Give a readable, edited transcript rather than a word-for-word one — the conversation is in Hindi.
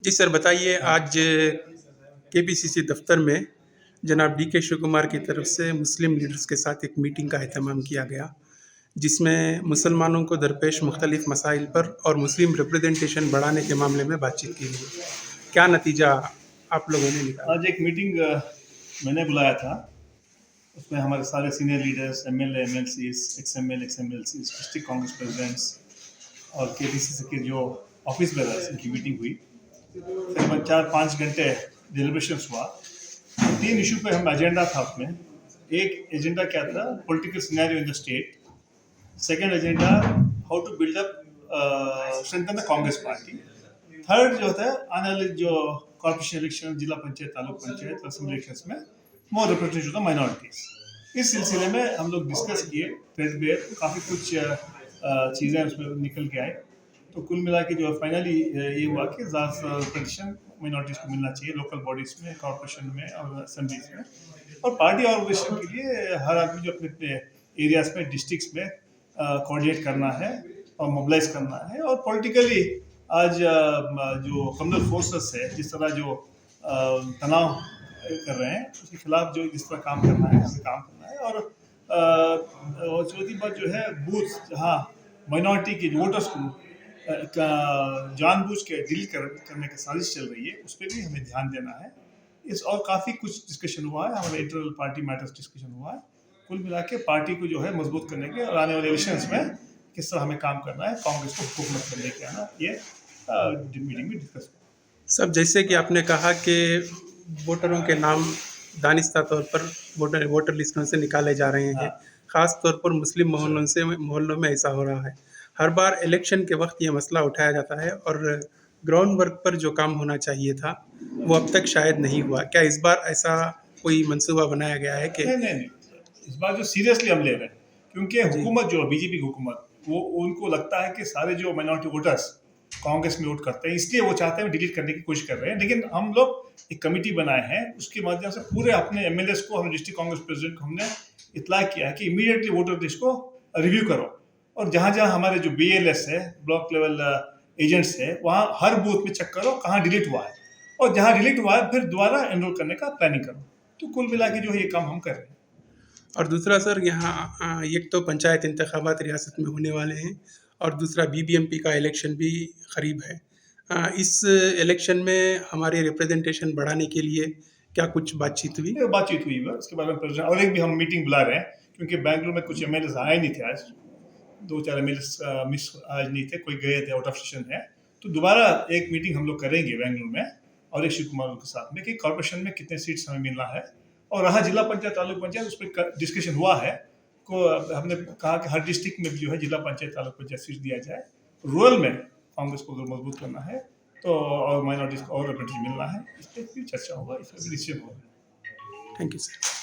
जी सर, बताइए आज केपीसीसी दफ्तर में जनाब डीके शिव कुमार की तरफ से मुस्लिम लीडर्स के साथ एक मीटिंग का एहतमाम किया गया, जिसमें मुसलमानों को दरपेश मुख्तलिफ मसाइल पर और मुस्लिम रिप्रेजेंटेशन बढ़ाने के मामले में बातचीत की गई। क्या नतीजा आप लोगों ने निकाला? आज एक मीटिंग मैंने बुलाया था। उसमें हमारे सारे senior leaders, MLA, MLCs, ex MLA, ex MLCs, district Congress presidents और केपीसीसी के जो ऑफिस बेरर्स, उनकी मीटिंग हुई। तकरीबन 4-5 घंटे डिलिब्रेशंस हुआ। तो 3 इशू पे हम एजेंडा था उसमें। एक एजेंडा क्या था? Political scenario in the state. Second agenda, how to build up strengthen the Congress party. Third जो था, आने वाले जो कॉर्पोरेशन इलेक्शन, जिला पंचायत, तालुक पंचायत, असेंबली इलेक्शंस में मोर रिप्रेजेंटेशन ऑफ माइनॉरिटीज। इस सिलसिले में हम लोग डिस्कस किए थ्रेडबेयर, काफ़ी कुछ चीज़ें उसमें निकल के आए। तो कुल मिला के जो फाइनली ये हुआ कि ज़्यादा रिप्रेजेंटेशन माइनॉरिटीज़ को मिलना चाहिए लोकल बॉडीज़ में, कॉर्पोरेशन में और असेंबलीज में। और पार्टी ऑर्गेनाइजेशन के लिए हर आदमी जो अपने अपने एरियाज में, डिस्ट्रिक्ट्स में कोऑर्डिनेट करना है और मोबिलाइज करना है। और पॉलिटिकली आज जो कम्युनल फोर्सेस है, जिस तरह जो तनाव कर रहे हैं, उसके खिलाफ जो जिस तरह काम करना है, हमें काम करना है। और चौथी बात जो है, बूथ जहाँ माइनॉरिटी के वोटर्स को जानबूझ के डिलीट करने की साजिश चल रही है, उस पर भी हमें ध्यान देना है। इस और काफ़ी कुछ डिस्कशन हुआ है, हमारे इंटरनल पार्टी मैटर्स डिस्कशन हुआ है। कुल मिला के पार्टी को जो है मजबूत करने के और आने वाले इलेक्शंस में किस तरह हमें काम करना है, कांग्रेस को हुकूमत करने के आना, ये मीटिंग में डिस्कस हुआ। सब जैसे कि आपने कहा कि वोटरों के नाम दानिस्ता तौर पर वोटर लिस्टों से निकाले जा रहे हैं, ख़ास तौर पर मुस्लिम मोहल्लों में ऐसा हो रहा है। हर बार इलेक्शन के वक्त ये मसला उठाया जाता है और ग्राउंड वर्क पर जो काम होना चाहिए था वो अब तक शायद नहीं हुआ। क्या इस बार ऐसा कोई मंसूबा बनाया गया है कि नहीं, इस बार जो सीरियसली हम ले रहे हैं, क्योंकि हुकूमत जो बीजेपी हुकूमत, वो उनको लगता है कि सारे जो माइनॉरिटी वोटर्स कांग्रेस में वोट करते हैं, इसलिए वो चाहते हैं डिलीट करने की कोशिश कर रहे हैं। लेकिन हम लोग एक कमेटी बनाए हैं, उसके माध्यम से पूरे अपने एमएलएस को, हम डिस्ट्रिक्ट कांग्रेस प्रेसिडेंट को हमने इतला किया है कि इमीडिएटली वोटर लिस्ट को रिव्यू करो। और जहाँ जहाँ हमारे जो BLS है, ब्लॉक लेवल एजेंट्स है, वहाँ हर बूथ में चेक करो कहाँ डिलीट हुआ है, और जहाँ डिलीट हुआ है फिर दोबारा एनरोल करने का प्लानिंग करो। तो कुल मिला के जो है ये काम हम कर रहे हैं। और दूसरा सर, यहाँ एक तो पंचायत इंतखाबात रियासत में होने वाले हैं और दूसरा BBMP का इलेक्शन भी करीब है। इस इलेक्शन में हमारे रिप्रेजेंटेशन बढ़ाने के लिए क्या कुछ बातचीत हुई? बातचीत हुई है, उसके बारे में प्रेसिडेंट और एक भी हम मीटिंग बुला रहे हैं, क्योंकि बेंगलुरु में कुछ एमएलए आए नहीं थे आज। 2-4 एमएलए मिस आज नहीं थे, कोई गए थे, आउट ऑफ सेशन है। तो दोबारा एक मीटिंग हम लोग करेंगे बेंगलुरु में और एक शिव कुमार के साथ में, कि कॉर्पोरेशन में कितने सीट्स हमें मिलना है। और रहा जिला पंचायत, तालुक पंचायत, उस पर डिस्कशन हुआ है। को हमने कहा कि हर डिस्ट्रिक्ट में जो है जिला पंचायत, तालुक पंचायत सीट दिया जाए। रूरल में कांग्रेस को अगर मजबूत करना है तो, और माइनॉरिटीज को और रिप्रेजेंटेशन मिलना है, इस पर भी चर्चा होगा, इस पर भी डिसीजन होगा। Thank you sir.